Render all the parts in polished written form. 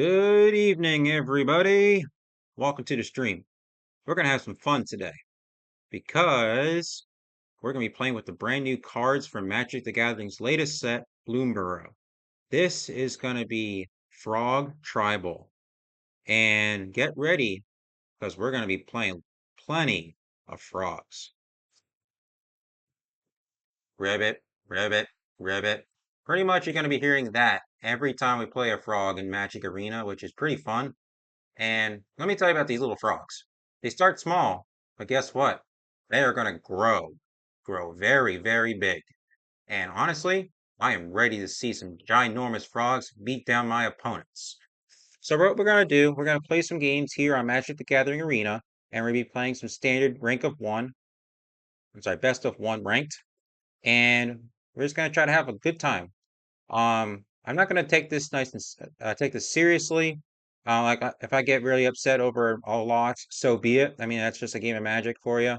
Good evening, everybody. Welcome to the stream. We're going to have some fun today because we're going to be playing with the brand new cards from Magic the Gathering's latest set, Bloomburrow. This is going to be Frog Tribal. And get ready because we're going to be playing plenty of frogs. Ribbit, ribbit, ribbit. Pretty much you're going to be hearing that every time we play a frog in Magic Arena, which is pretty fun. And let me tell you about these little frogs. They start small, but guess what? They are going to grow very, very big. And honestly, I am ready to see some ginormous frogs beat down my opponents. So what we're going to do, we're going to play some games here on Magic the Gathering Arena, and we're going to be playing some standard best of one ranked, and we're just going to try to have a good time. I'm not going to take this take this seriously. If I get really upset over a loss, so be it. I mean, that's just a game of Magic for you.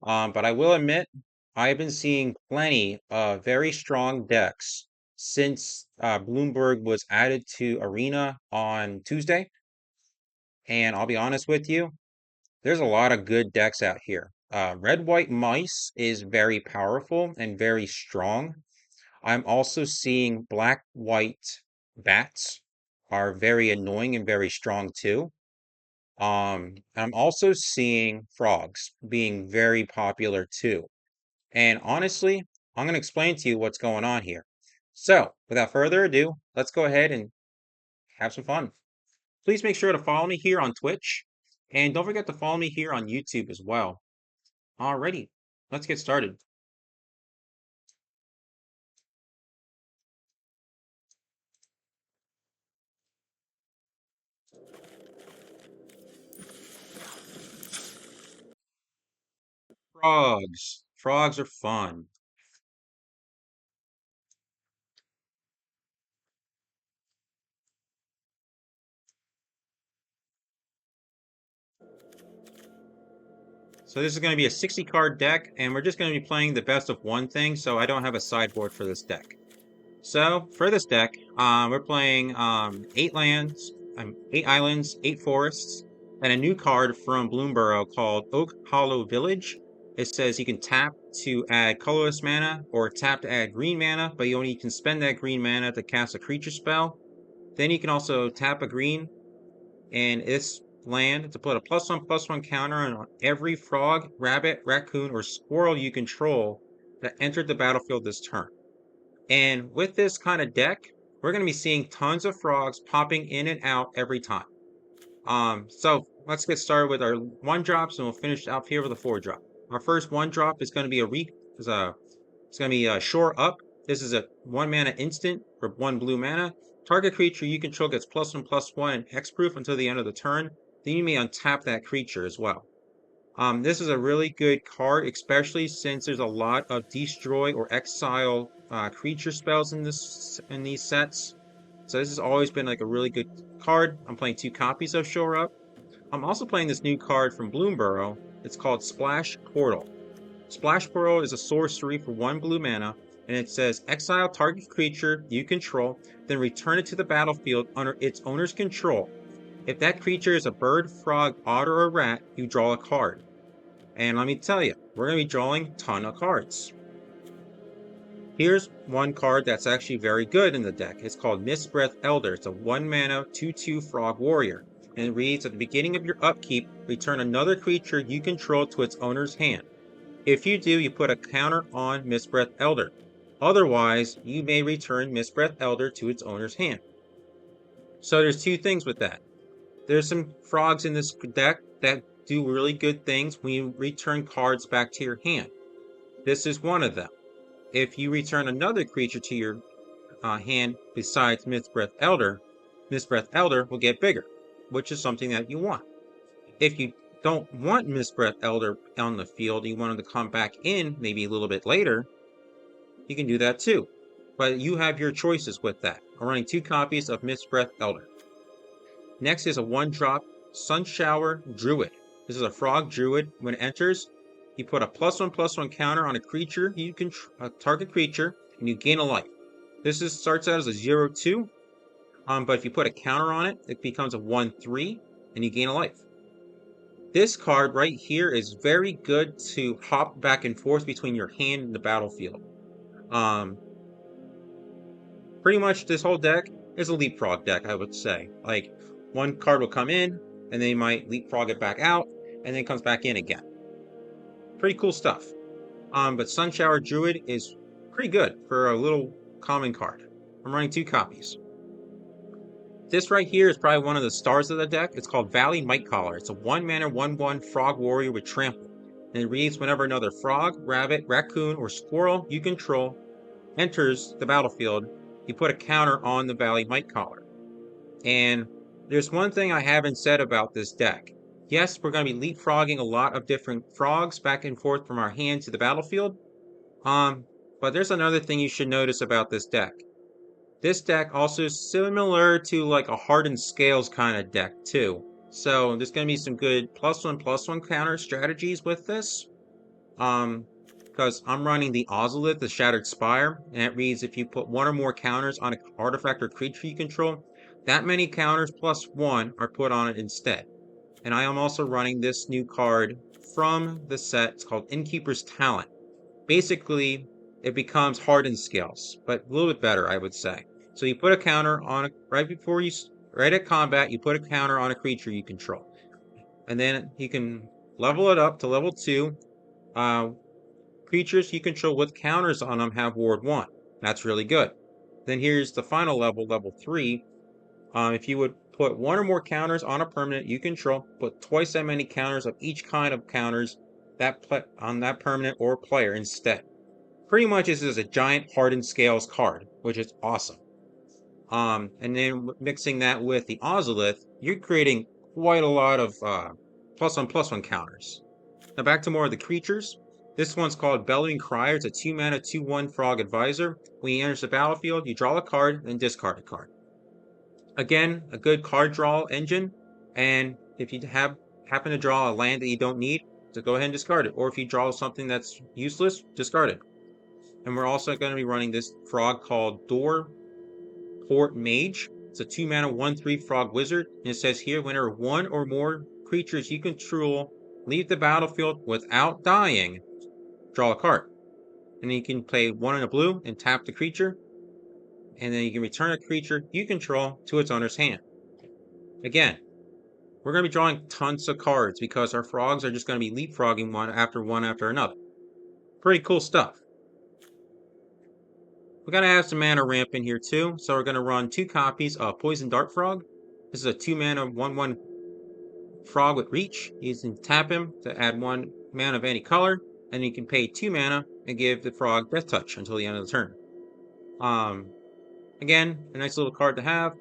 But I will admit, I have been seeing plenty of very strong decks since Bloomberg was added to Arena on Tuesday. And I'll be honest with you, there's a lot of good decks out here. Red White Mice is very powerful and very strong. I'm also seeing black white bats are very annoying and very strong too. I'm also seeing frogs being very popular too. And honestly, I'm going to explain to you what's going on here. So, without further ado, let's go ahead and have some fun. Please make sure to follow me here on Twitch, and don't forget to follow me here on YouTube as well. Alrighty, let's get started. Frogs. Frogs are fun. So this is going to be a 60 card deck, and we're just going to be playing the best of one thing, so I don't have a sideboard for this deck. So for this deck, we're playing 8 lands, 8 islands, 8 forests, and a new card from Bloomburrow called Oak Hollow Village. It says you can tap to add colorless mana or tap to add green mana, but you only can spend that green mana to cast a creature spell. Then you can also tap a green and its land to put a +1/+1 counter on every frog, rabbit, raccoon, or squirrel you control that entered the battlefield this turn. And with this kind of deck, we're going to be seeing tons of frogs popping in and out every time. So let's get started with our 1-drops, and we'll finish out here with a 4-drop. Our first 1-drop is going to be Shore Up. This is a 1 mana instant for 1 blue mana. Target creature you control gets +1/+1 and Hexproof until the end of the turn. Then you may untap that creature as well. This is a really good card, especially since there's a lot of destroy or exile creature spells in these sets. So this has always been like a really good card. I'm playing 2 copies of Shore Up. I'm also playing this new card from Bloomburrow. It's called Splash Portal. Splash Portal is a sorcery for 1 blue mana, and it says exile target creature you control, then return it to the battlefield under its owner's control. If that creature is a bird, frog, otter, or rat, you draw a card. And let me tell you, we're going to be drawing a ton of cards. Here's one card that's actually very good in the deck. It's called Mistbreath Elder. It's a 1 mana 2/2 frog warrior. And it reads, at the beginning of your upkeep, return another creature you control to its owner's hand. If you do, you put a counter on Mistbreath Elder. Otherwise, you may return Mistbreath Elder to its owner's hand. So there's 2 things with that. There's some frogs in this deck that do really good things when you return cards back to your hand. This is one of them. If you return another creature to your hand besides Mistbreath Elder will get bigger, which is something that you want. If you don't want Mistbreath Elder on the field, you want him to come back in maybe a little bit later, you can do that too. But you have your choices with that. I'm running 2 copies of Mistbreath Elder. Next is a 1-drop Sunshower Druid. This is a frog druid. When it enters, you put a +1/+1 counter on a creature you a target creature, and you gain a life. This starts out as a 0/2. But if you put a counter on it, it becomes a 1/3, and you gain a life. This card right here is very good to hop back and forth between your hand and the battlefield. Um, Pretty much this whole deck is a leapfrog deck, I would say. Like, one card will come in, and they might leapfrog it back out, and then it comes back in again. Pretty cool stuff. But Sunshower Druid is pretty good for a little common card. I'm running 2 copies. This right here is probably one of the stars of the deck. It's called Valley Mightcaller. It's a 1-mana 1/1 frog warrior with trample. And it reads whenever another frog, rabbit, raccoon, or squirrel you control enters the battlefield, you put a counter on the Valley Mightcaller. And there's one thing I haven't said about this deck. Yes, we're going to be leapfrogging a lot of different frogs back and forth from our hand to the battlefield. But there's another thing you should notice about this deck. This deck also is similar to like a Hardened Scales kind of deck too. So there's going to be some good +1/+1 counter strategies with this. Because I'm running the Ozolith, the Shattered Spire, and it reads if you put 1 or more counters on an artifact or creature you control, that many counters +1 are put on it instead. And I am also running this new card from the set. It's called Innkeeper's Talent. Basically, it becomes Hardened Scales, but a little bit better, I would say. So you put a counter on it right at combat, you put a counter on a creature you control. And then you can level it up to level 2. Creatures you control with counters on them have Ward 1. That's really good. Then here's the final level, level 3. If you would put 1 or more counters on a permanent you control, put twice that many counters of each kind of counters on that permanent or player instead. Pretty much this is a giant Hardened Scales card, which is awesome. And then mixing that with the Ozolith, you're creating quite a lot of +1/+1 counters. Now back to more of the creatures. This one's called Bellowing Crier. It's a 2-mana 2/1 Frog Advisor. When he enters the battlefield, you draw a card, then discard a card. Again, a good card draw engine. And if you happen to draw a land that you don't need, so go ahead and discard it. Or if you draw something that's useless, discard it. And we're also going to be running this frog called Doorport Mage. It's a 2-mana 1/3 Frog Wizard. And it says here, whenever 1 or more creatures you control leave the battlefield without dying, draw a card. And then you can play 1 in a blue and tap the creature. And then you can return a creature you control to its owner's hand. Again, we're going to be drawing tons of cards because our frogs are just going to be leapfrogging one after another. Pretty cool stuff. We're going to have some mana ramp in here too. So we're going to run 2 copies of Poison Dart Frog. This is a 2-mana 1/1 frog with reach. You can tap him to add 1 mana of any color. And you can pay 2 mana and give the frog Death Touch until the end of the turn. Again, a nice little card to have.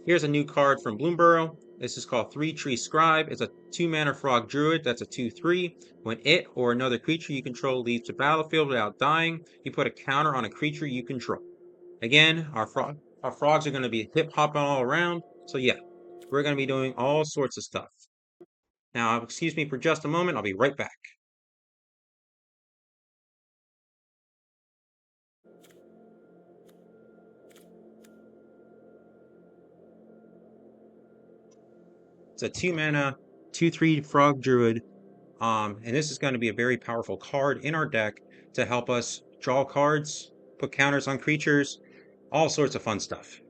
Here's a new card from Bloomburrow. This is called 3-Tree Scribe. It's a 2-mana frog druid. That's a 2/3. When it or another creature you control leaves the battlefield without dying, you put a counter on a creature you control. Again, our frogs are going to be hip-hopping all around. So yeah, we're going to be doing all sorts of stuff. Now, excuse me for just a moment. I'll be right back. It's a 2-mana 2/3 frog druid. And this is going to be a very powerful card in our deck to help us draw cards, put counters on creatures, all sorts of fun stuff.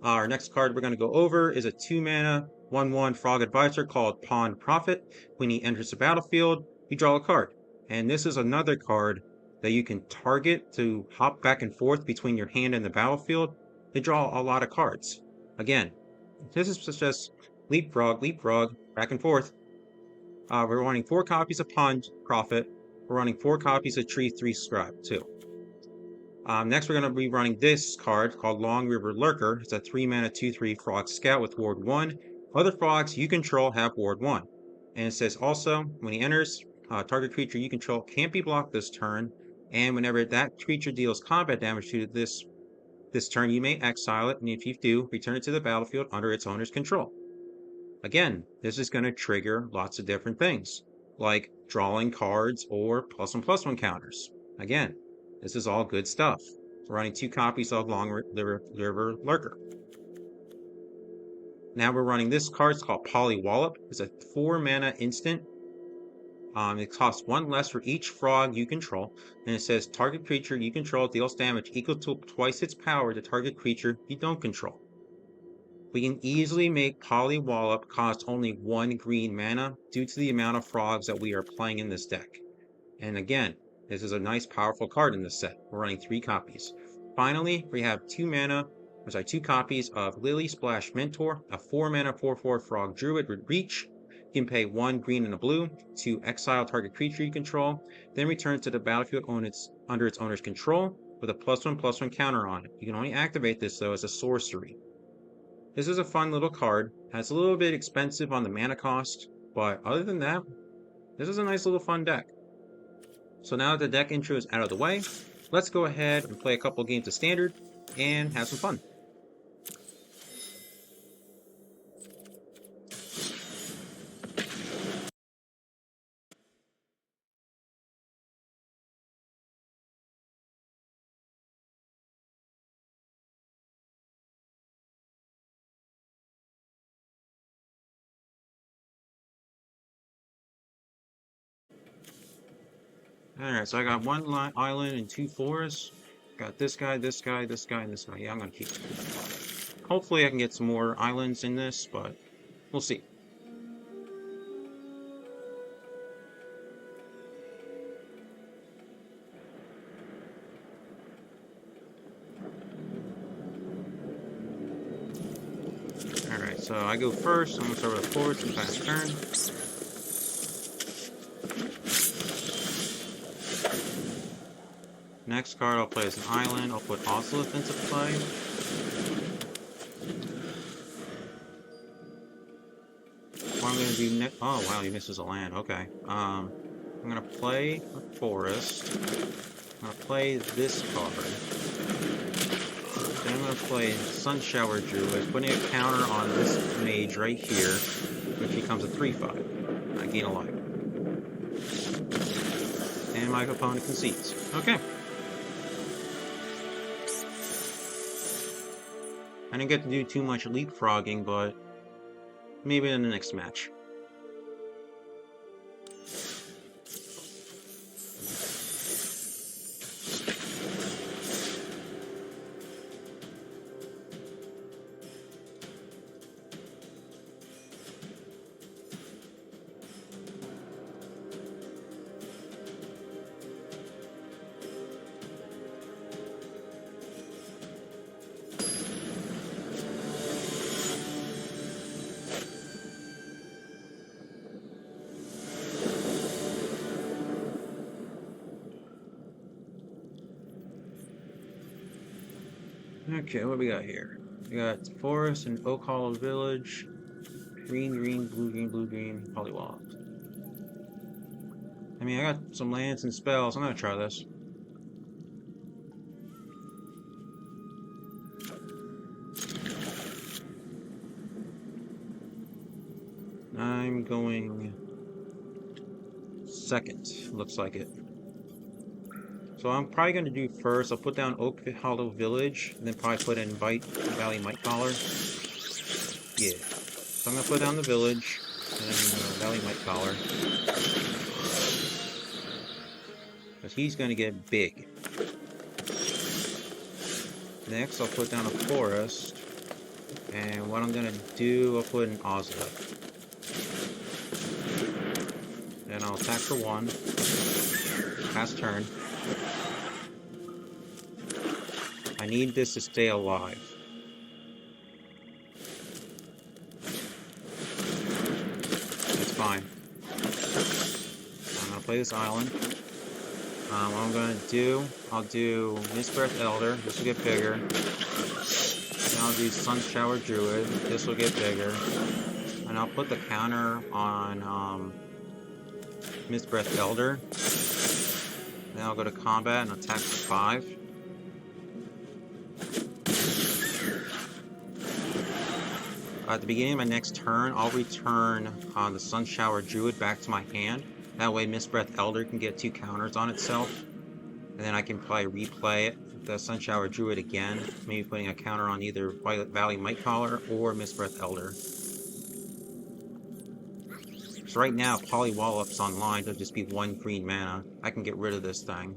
Our next card we're going to go over is a 2-mana 1/1 Frog Advisor called Pawn Prophet. When he enters the battlefield, you draw a card. And this is another card that you can target to hop back and forth between your hand and the battlefield. They draw a lot of cards. Again, this is just leapfrog, back and forth. We're running 4 copies of Pawn Prophet. We're running 4 copies of 3-Tree Scribe too. Next, we're going to be running this card called Long River Lurker. It's a 3-mana 2/3 Frog Scout with Ward 1. Other frogs you control have Ward 1. And it says also, when he enters, target creature you control can't be blocked this turn. And whenever that creature deals combat damage to this turn, you may exile it. And if you do, return it to the battlefield under its owner's control. Again, this is going to trigger lots of different things, like drawing cards or +1/+1 counters. Again, this is all good stuff. We're running 2 copies of Long River Lurker. Now we're running this card. It's called Polywallop. It's a 4-mana instant. It costs 1 less for each frog you control, and it says target creature you control deals damage equal to twice its power to target creature you don't control. We can easily make Polywallop cost only 1 green mana due to the amount of frogs that we are playing in this deck. And again, this is a nice powerful card in this set. We're running 3 copies. Finally, we have 2 copies of Lily Splash Mentor, a 4-mana 4/4 frog druid with reach. You can pay 1 green and a blue to exile target creature you control, then return to the battlefield under its owner's control with a +1/+1 counter on it. You can only activate this though as a sorcery. This is a fun little card. It's a little bit expensive on the mana cost, but other than that, this is a nice little fun deck. So now that the deck intro is out of the way, let's go ahead and play a couple games of Standard and have some fun. Alright, so I got 1 island and 2 forests. Got this guy, this guy, this guy, and this guy. Yeah, I'm gonna keep it. Hopefully I can get some more islands in this, but we'll see. Alright, so I go first. I'm gonna start with a forest and fast turn. Next card I'll play as an island. I'll put Ozolith into play. What I'm gonna do next? Oh wow, he misses a land. Okay. I'm gonna play a forest. I'm gonna play this card. Then I'm gonna play Sunshower Druid, putting a counter on this mage right here, which becomes a 3/5. I gain a life. And my opponent concedes. Okay. I didn't get to do too much leapfrogging, but maybe in the next match. Okay, what we got here? We got forest and Oak Hollow Village. Green, green, blue, green, blue, green, Polywallop. I mean, I got some lands and spells. I'm gonna try this. I'm going second. Looks like it. So I'm probably going to do first, I'll put down Oak Hollow Village, and then probably put in Valley Mightcaller. Yeah. So I'm going to put down the village, and then Valley Mightcaller. Because he's going to get big. Next, I'll put down a forest. And what I'm going to do, I'll put in Ozolith. Then I'll attack for 1. Pass turn. I need this to stay alive. That's fine. I'm gonna play this island. What I'm gonna do, I'll do Mistbreath Elder. This will get bigger. Then I'll do Sunshower Druid. This will get bigger. And I'll put the counter on Mistbreath Elder. Then I'll go to combat and attack for 5. At the beginning of my next turn, I'll return the Sunshower Druid back to my hand. That way Mistbreath Elder can get 2 counters on itself. And then I can probably replay it the Sunshower Druid again, maybe putting a counter on either Violet Valley Mightcaller or Mistbreath Elder. So right now, Polywallop's online to just be 1 green mana. I can get rid of this thing.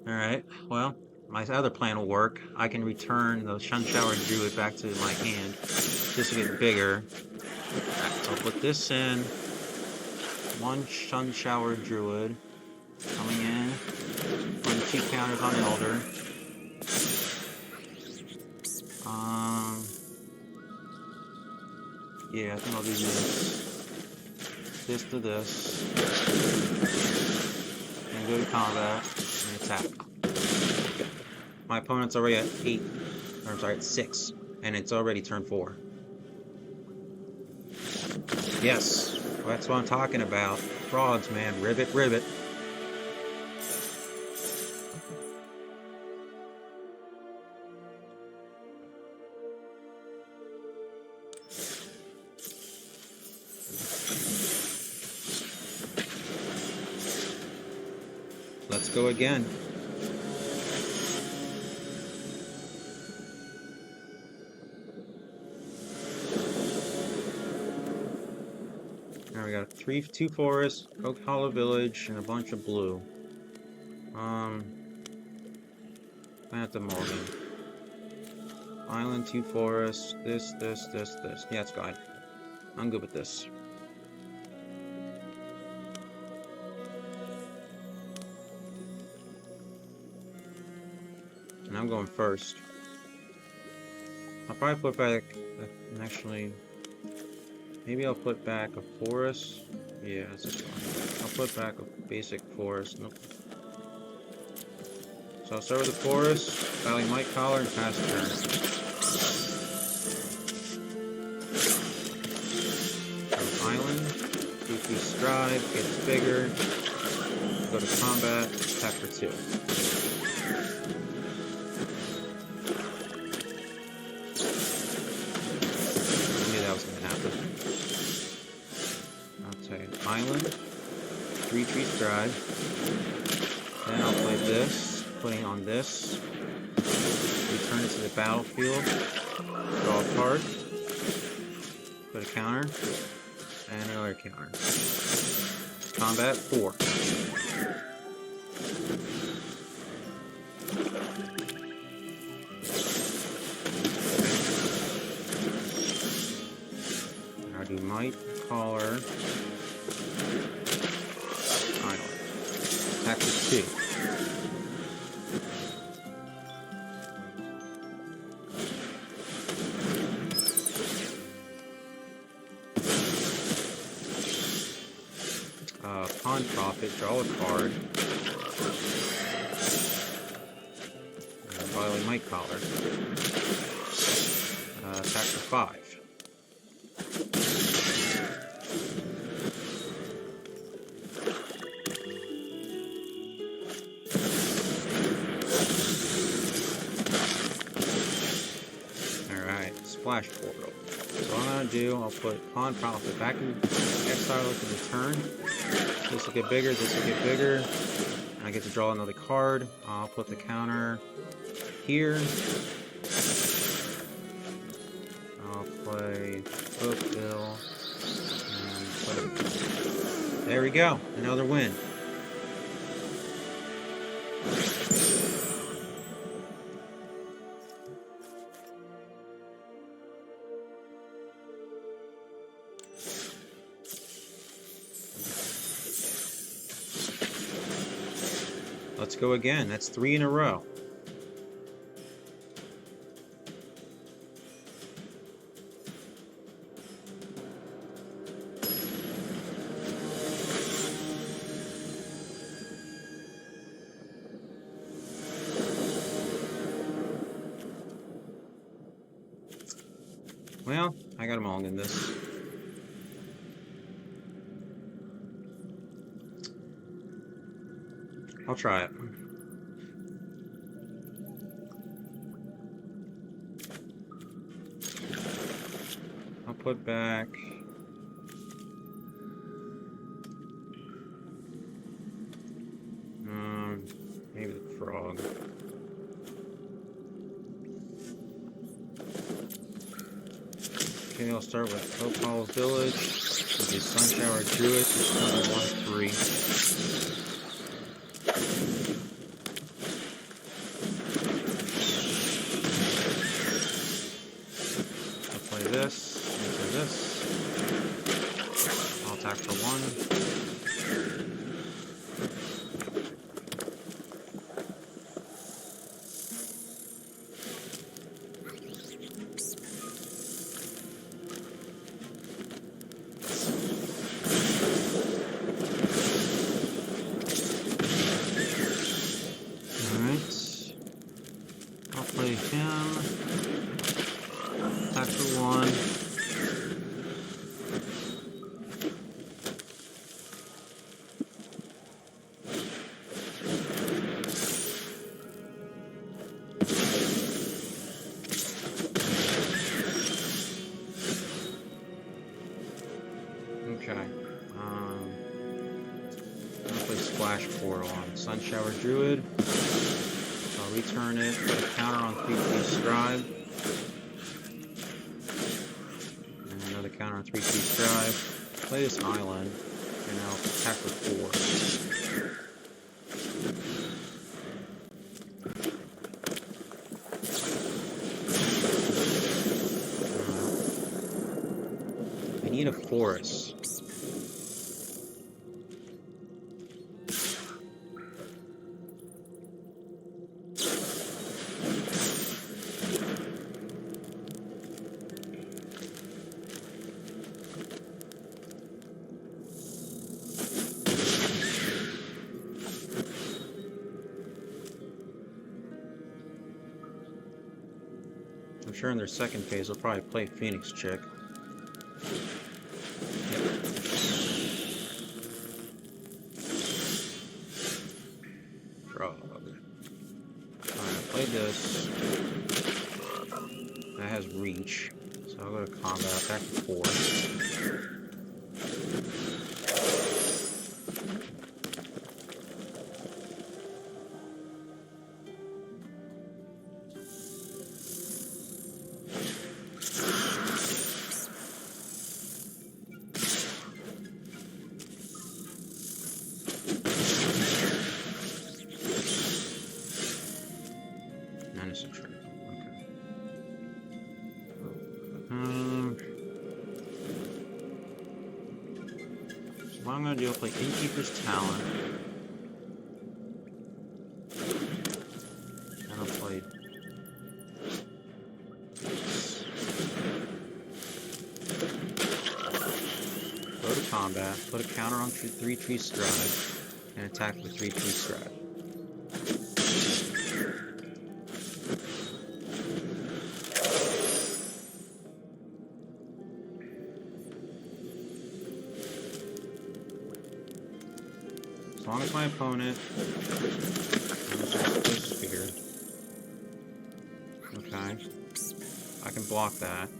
Alright, well, my other plan will work. I can return the Sunshower Druid back to my hand. This will get bigger. So I'll put this in. 1 Sunshower Druid. Coming in. Putting 2 counters on Elder. Yeah, I think I'll do this. This to this. And go to combat. And attack. My opponent's already at 8. Or I'm sorry, at 6. And it's already turn 4. Yes, that's what I'm talking about. Frauds, man. Ribbit, ribbit. Let's go again. Now we got 2 forests, Oak Hollow Village, and a bunch of blue. At the Morgan. Island, 2 forests, this. Yeah, it's fine. I'm good with this. And I'm going first. I'll probably put back, actually, maybe I'll put back a forest. Yeah, this is fine. I'll put back a basic forest. Nope. So I'll start with the forest, Valley Mightcaller, and pass turn. Island, 2-3 Stride, gets bigger. Go to combat, attack for 2. Island, 3-3 Stride. Then I'll play this, putting on this. Return it to the battlefield. Draw a card. Put a counter. And another counter. Combat 4. I'll do Mightcaller. Attack for 2. Pawn Profit, draw a card. Valley Mightcaller. Attack for 5. Splash Portal. So what I'm going to do, I'll put Pawn Profit back in exile with the turn. This will get bigger, this will get bigger. And I get to draw another card. I'll put the counter here. I'll play Oakville. And put it. There we go. Another win. Let's go again. That's 3 in a row. Well, I got them all in this. I'll try it. I'll put back. Maybe the frog. Okay, I'll start with Oak Hollow Village. We'll do Sunshower Druid, which is number 1-3. I'll play this, into this. I'll attack for 1. Play him. Attack for 1. Okay. I'm gonna play Splash Portal on Sunshower Druid. I'll return it, put a counter on 3/3 Scribe. And another counter on 3/3 Scribe. Play this island, and I'll attack for 4. I need a forest. I'm sure in their second phase they'll probably play Phoenix Chick. Frog. Alright, play this. That has reach. So I'll go to combat, attack for 4. So what I'm going to do, I'll play Innkeeper's Talent. And I'll play go to combat, put a counter on 3/3 Scribe, and attack with 3/3 Scribe. As long as my opponent is figured. Okay. I can block that.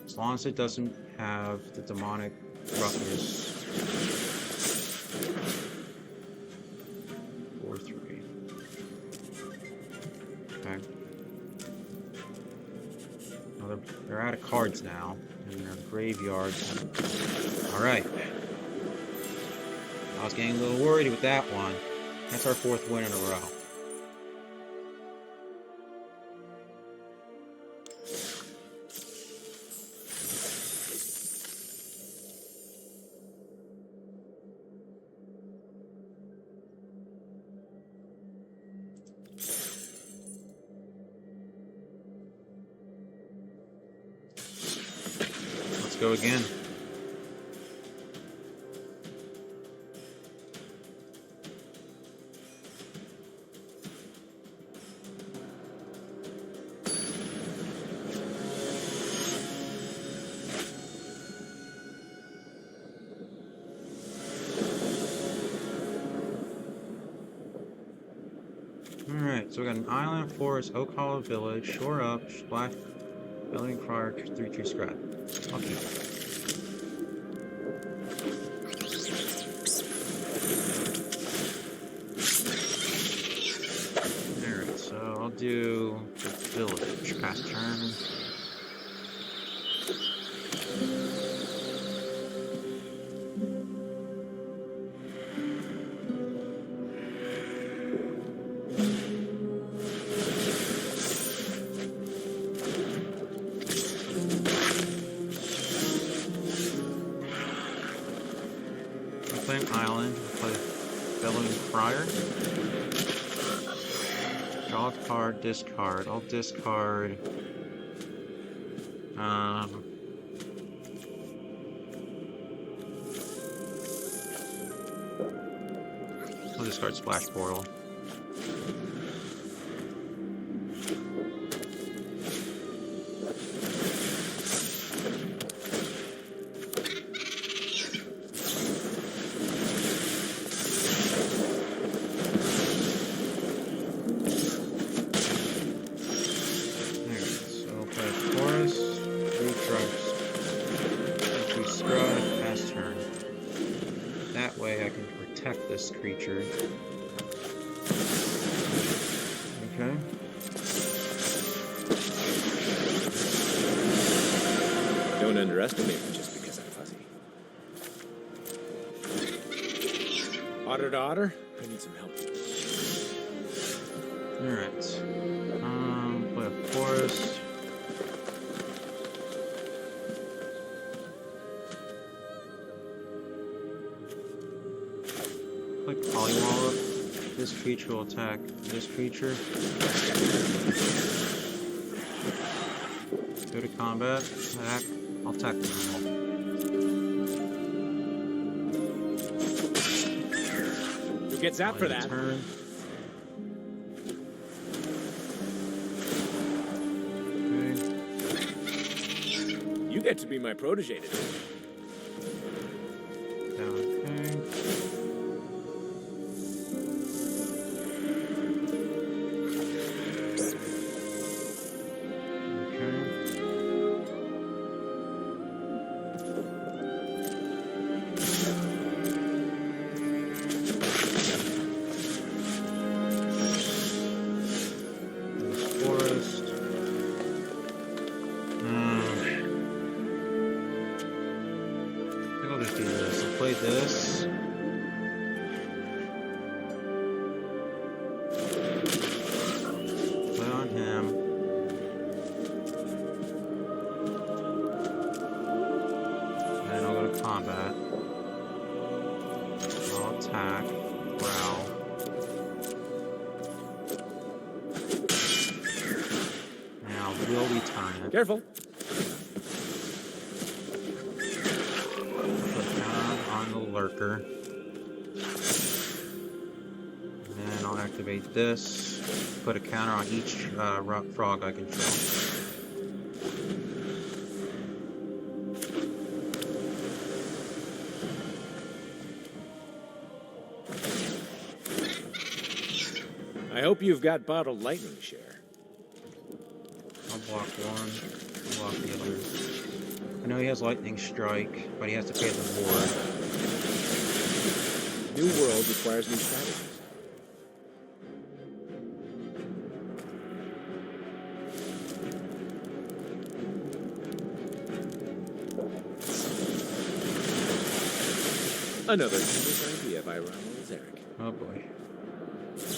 As long as it doesn't have the demonic ruckus. 4/3. Okay. Well, they're out of cards now, and their graveyards. Alright. I was getting a little worried with that one. That's our 4th win in a row. Let's go again. Alright, so we got an island, forest, Oak Hollow Village, shore up, splash. Bellowing Crier, 3/3 scrap. I'll keep it. Alright, so I'll do the village past turn. Play an island, play Bellowing Crier. Draw a card, discard. I'll discard. I'll discard Splash Portal. That way I can protect this creature. Okay. Don't underestimate me just because I'm fuzzy. Otter to otter, I need some help. Alright. Play a forest. Click Polywall up. This creature will attack this creature. Go to combat. Attack. I'll attack the normal. Who gets out for that? Turn. Okay. You get to be my protege today. Okay. I'll just do this. I'll play this. Play on him. And then I'll go to combat. I'll attack. Growl. Now, will we turn it? Careful. Lurker. And then I'll activate this. Put a counter on each frog I control. I hope you've got bottled lightning share. I'll block one. I'll block the other. I know he has lightning strike, but he has to pay the board. New world requires new strategies. Another genius idea by Ronald Eric. Oh boy. This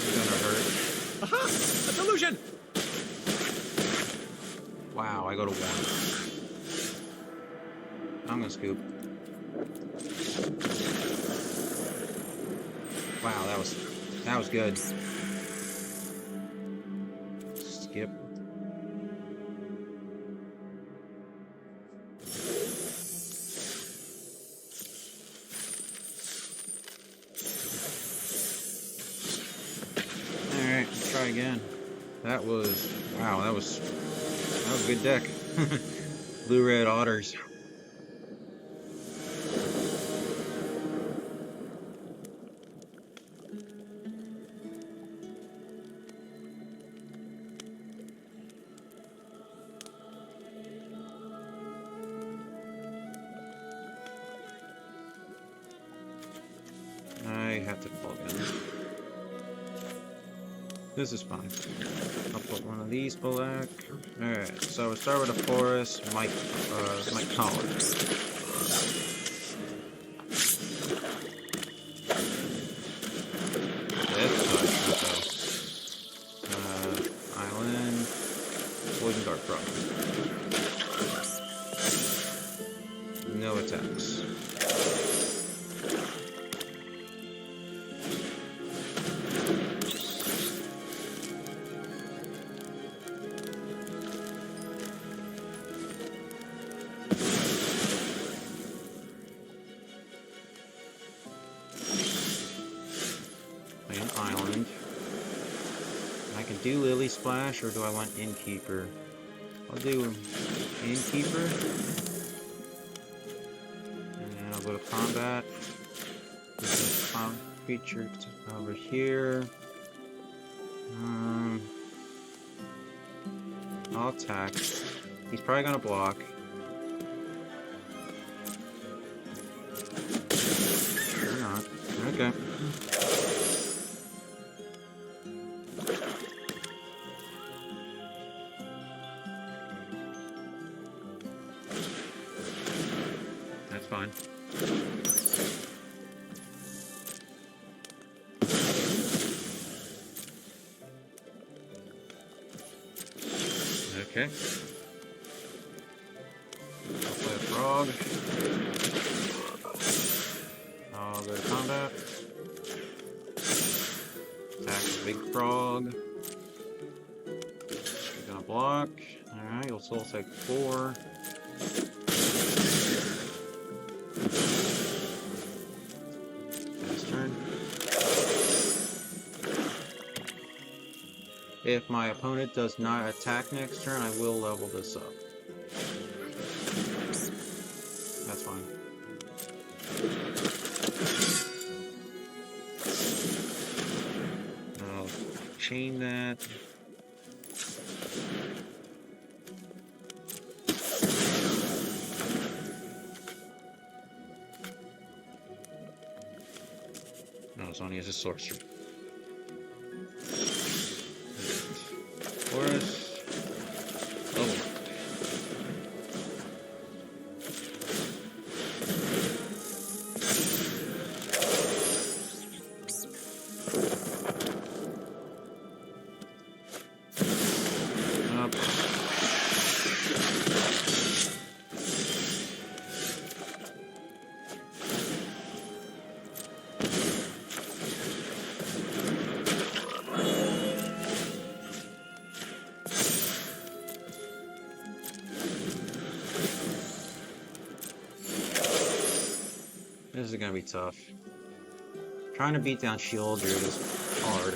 is gonna hurt. Aha! A delusion! Wow, I go to 1. I'm gonna scoop. Wow, that was good. Skip. Alright, let's try again. That was a good deck. Blue-red otters. This is fine. I'll put one of these back. Alright, so we'll start with a forest, Mike Collins. Island, Poison Dart Frog. No attacks. An island. I can do Lily Splash, or do I want Innkeeper? I'll do Innkeeper. And I'll go to combat. There's a creature over here. I'll attack. He's probably gonna block. Or not. Okay. That's fine. Okay. I'll play a frog. I'll go to combat. Attack the big frog. You're gonna block. Alright, you'll still take 4. Next turn. If my opponent does not attack next turn, I will level this up. That's fine. I'll chain that. No, it's only as a sorcerer. Forest. Oh. Up. This is gonna be tough. Trying to beat down Shield is hard.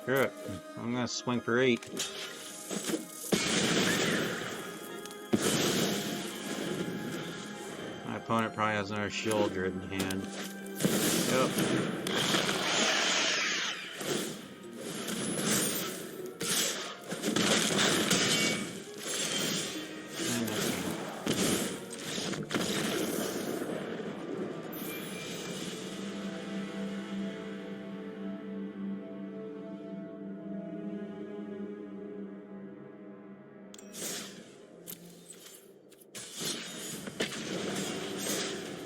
Screw it. I'm gonna swing for 8. My opponent probably has another Shield Grid in hand. Yep. And that's game.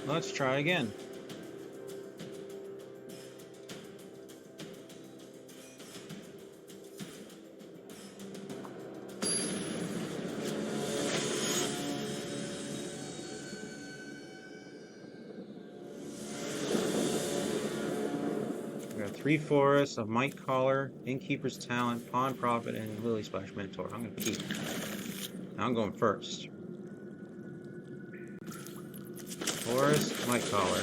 Let's try again. We got 3 forests, a Might Caller, Innkeeper's Talent, Pawn Prophet, and Lily Splash Mentor. I'm gonna keep. Now I'm going first. Forest, Might Caller.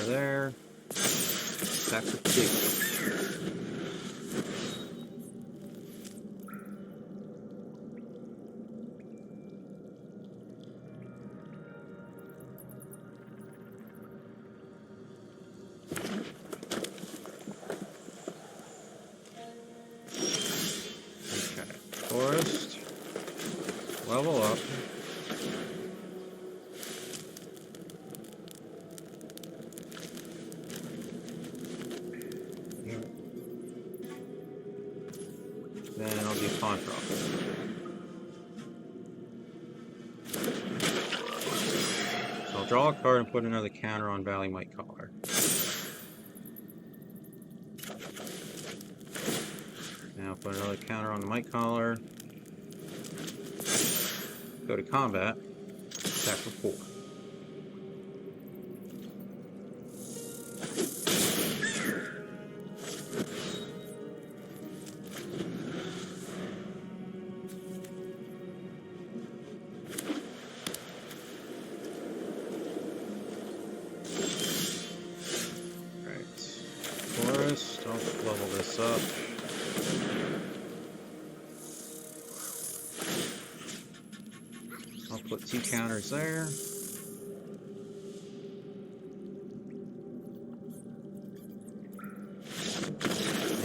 counter there. Attack for 2. Okay, forest. Level up. Then I'll do pawn drop. So I'll draw a card and put another counter on Valley Might Caller. Now put another counter on the Might Caller. Go to combat. Attack for 4. Forest, I'll level this up. I'll put 2 counters there.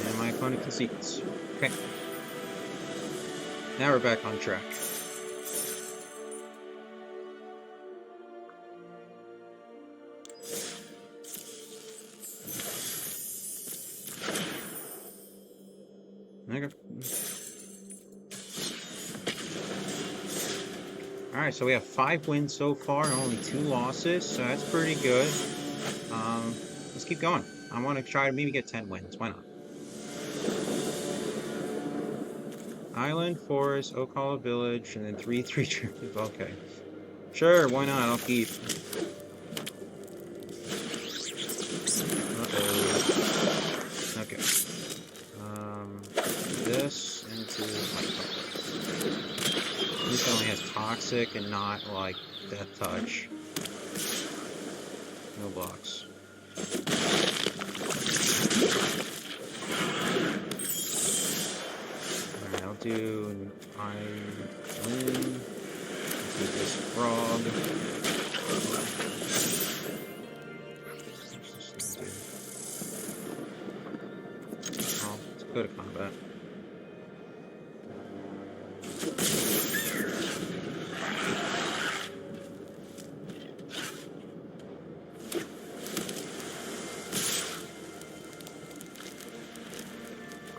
And my opponent concedes. Okay. Now we're back on track. Okay. Alright, so we have 5 wins so far and only 2 losses, so that's pretty good. Let's keep going. I want to try to maybe get 10 wins. Why not? Island, forest, Oak Hollow Village, and then 3 tribute. Okay. Sure, why not? I'll keep. Uh-oh. Okay. This into my color. This only has toxic and not like death touch. No blocks. Alright, I'll do an island. Do this frog. Oh, let's go to combat.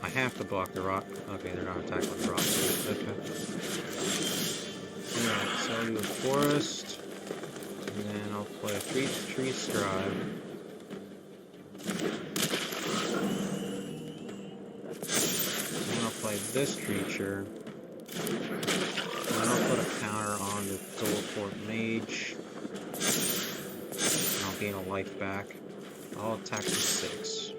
I have to block the rock. Okay, they're not attacking the rock. Okay. Alright, so I'll do a forest. And then I'll play a tree scribe. Then I'll play this creature. And then I'll put a counter on the teleport mage. And I'll gain a life back. I'll attack for 6.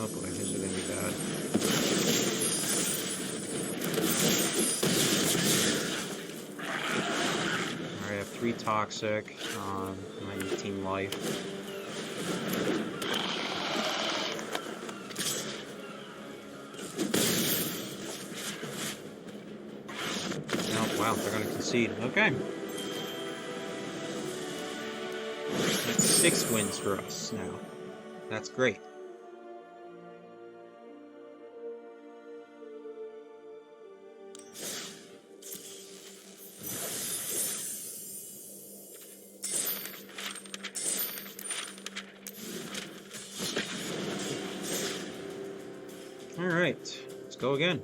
Oh boy, this is gonna be bad. Alright, I have 3 toxic. I might need team life. Oh wow, they're gonna concede. Okay. That's 6 wins for us now. That's great. Alright, let's go again.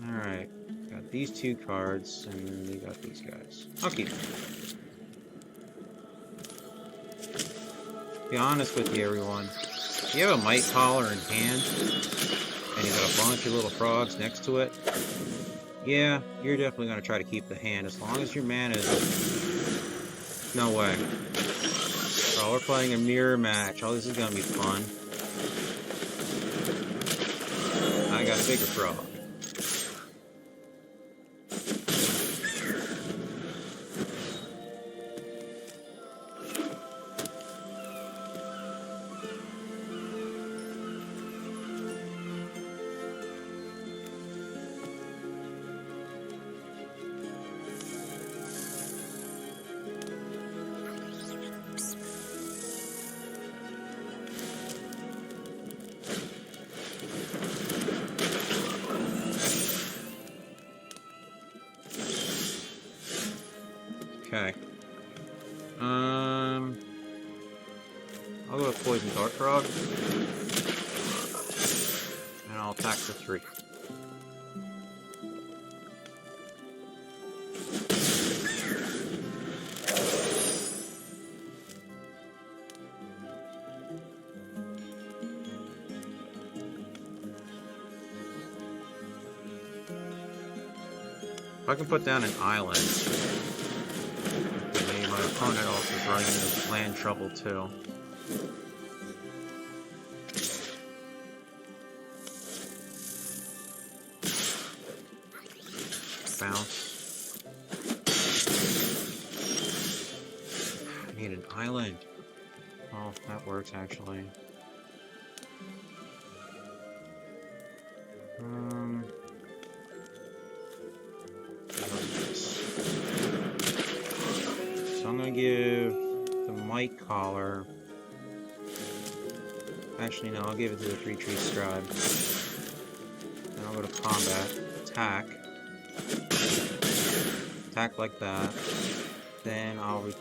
Alright, got these 2 cards, and then we got these guys. I'll keep them. Be honest with you, everyone. you have a might collar in hand, and you got a bunch of little frogs next to it, yeah, you're definitely going to try to keep the hand as long as your mana is... No way. Oh, we're playing a mirror match. Oh, this is going to be fun. I got a bigger frog. Okay. I'll go with Poison Dart Frog. And I'll attack for 3. If I can put down an island, maybe my opponent also is running into land trouble too. Bounce. I need an island. Oh, that works actually. So I'm gonna give the Might Collar. Actually, no, I'll give it to the 3-Tree Scribe. Then I'll go to combat, attack. Attack like that. Then I'll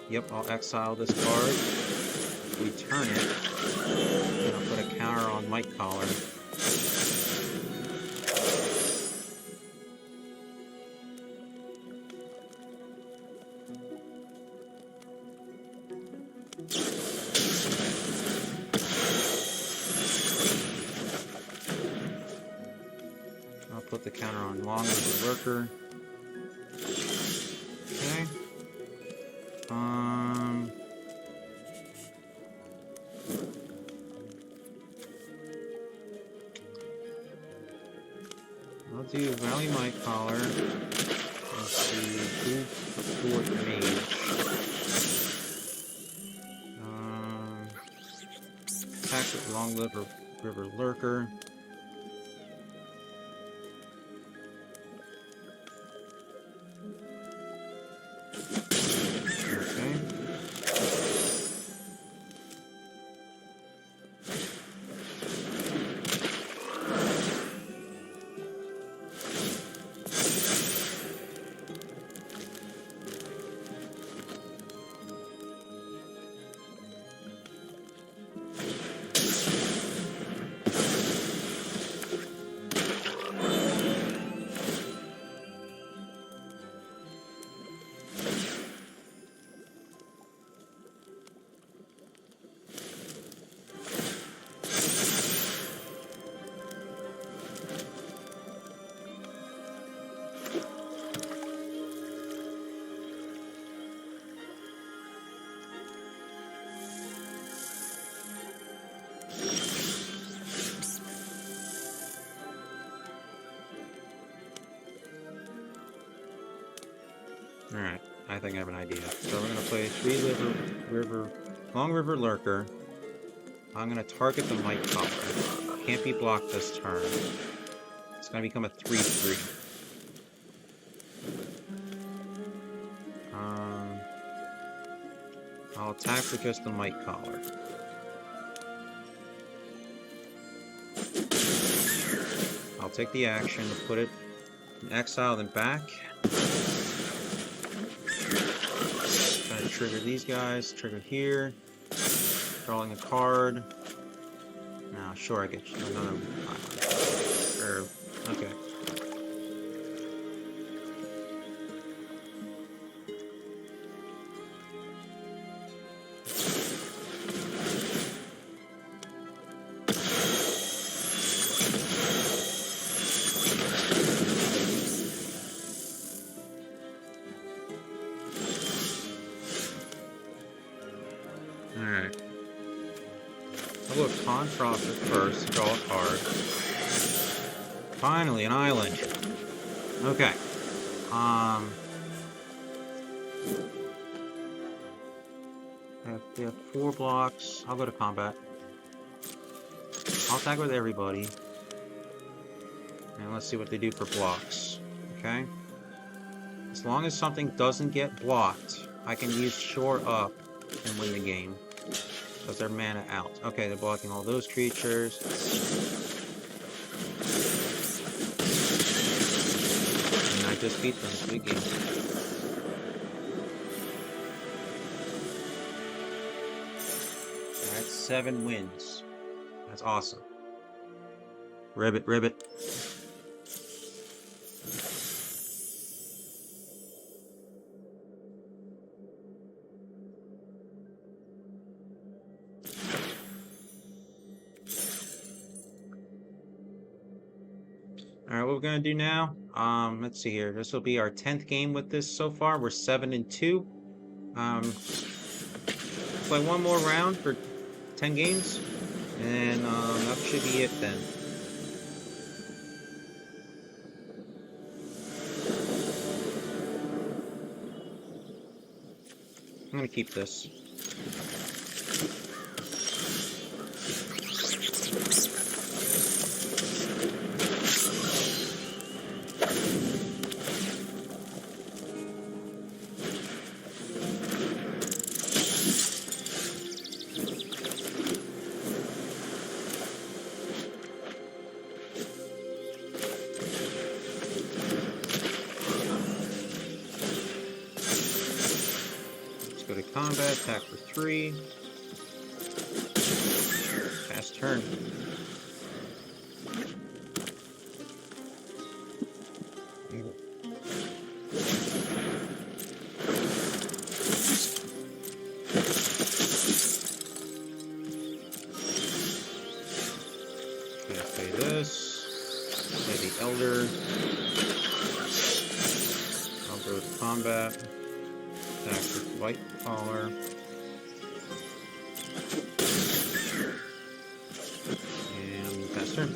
exile this card, return it, and I'll put a counter on Might Collar. I'll put the counter on Long River Lurker. Okay. I'll do Valley Might Collar. Let's see, Fort Mage. Attack with Long River Lurker. Alright, I think I have an idea. So we're going to play Long River Lurker. I'm going to target the Might Collar. Can't be blocked this turn. It's going to become a 3/3. I'll attack with just the Might Collar. I'll take the action, put it in exile, then back. Trigger these guys, trigger here, drawing a card. Now, sure, I get another island. Okay. on profit first, draw a card. Finally, an island. Okay. They have 4 blocks. I'll go to combat. I'll attack with everybody. And let's see what they do for blocks. Okay? As long as something doesn't get blocked, I can use Shore Up and win the game. Because they're mana out. Okay, they're blocking all those creatures. And I just beat them. Good game. That's 7 wins. That's awesome. Ribbit, ribbit. Alright, what we're gonna do now, let's see here. This will be our 10th game with this so far. We're 7-2. Play one more round for 10 games, and that should be it then. I'm gonna keep this. Go to combat, attack for 3. Fast turn. Okay, play this. Play the Elder. I'll go to combat. Attack with White Collar. And pass turn.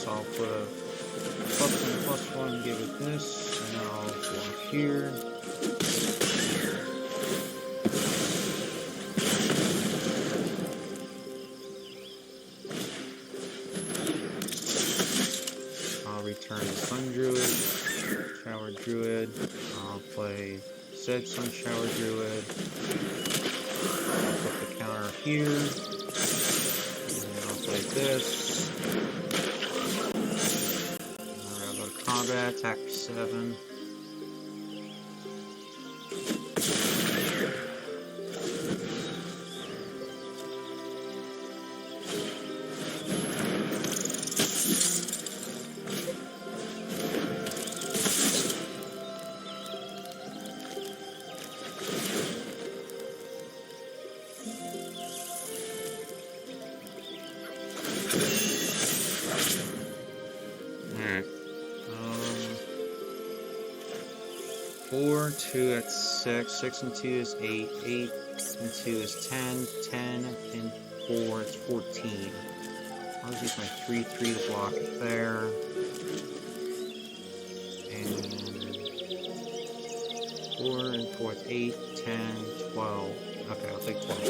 I'll put a +1/+1, give it this, and then I'll block here. I'll return the Sun Druid, Shower Druid. I'll play said Sun Shower Druid. I'll put the counter here, and then I'll play this. Combat, attack for 7. Alright. 4, 2, that's 6, 6 and 2 is 8, 8 and 2 is 10, 10 and 4 is 14. I'll just use my 3/3 to block it there. And 4 and 4 is 8, 10, 12. Okay, I'll take 12.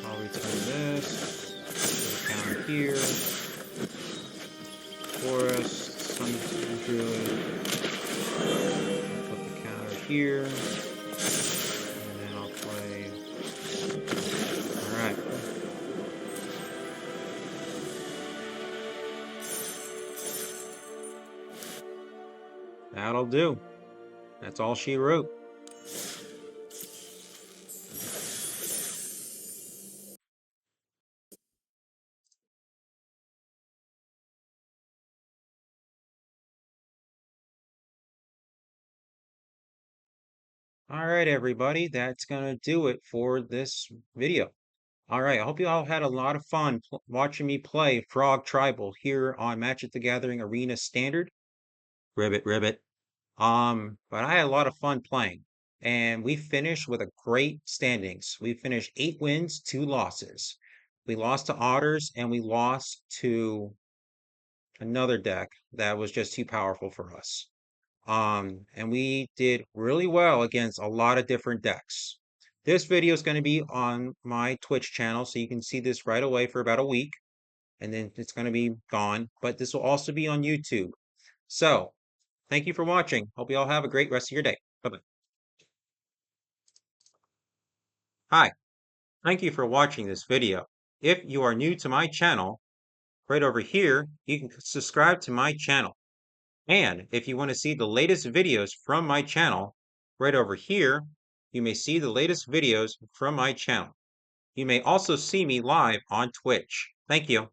I'll return this. Put a counter here. Forest, Sun Druid. I'll put the counter here. And then I'll play. Alright. That'll do. That's all she wrote. All right, everybody, that's gonna do it for this video. All right, I hope you all had a lot of fun watching me play Frog Tribal here on Magic the Gathering Arena Standard. Ribbit, ribbit. But I had a lot of fun playing, and we finished with a great standings. We finished 8 wins, 2 losses. We lost to Otters, and we lost to another deck that was just too powerful for us. And we did really well against a lot of different decks. This video is going to be on my Twitch channel, so you can see this right away for about a week, and then it's going to be gone. But this will also be on YouTube. So, thank you for watching. Hope you all have a great rest of your day. Bye-bye. Hi, thank you for watching this video. If you are new to my channel, right over here, you can subscribe to my channel. And if you want to see the latest videos from my channel, right over here, you may see the latest videos from my channel. You may also see me live on Twitch. Thank you.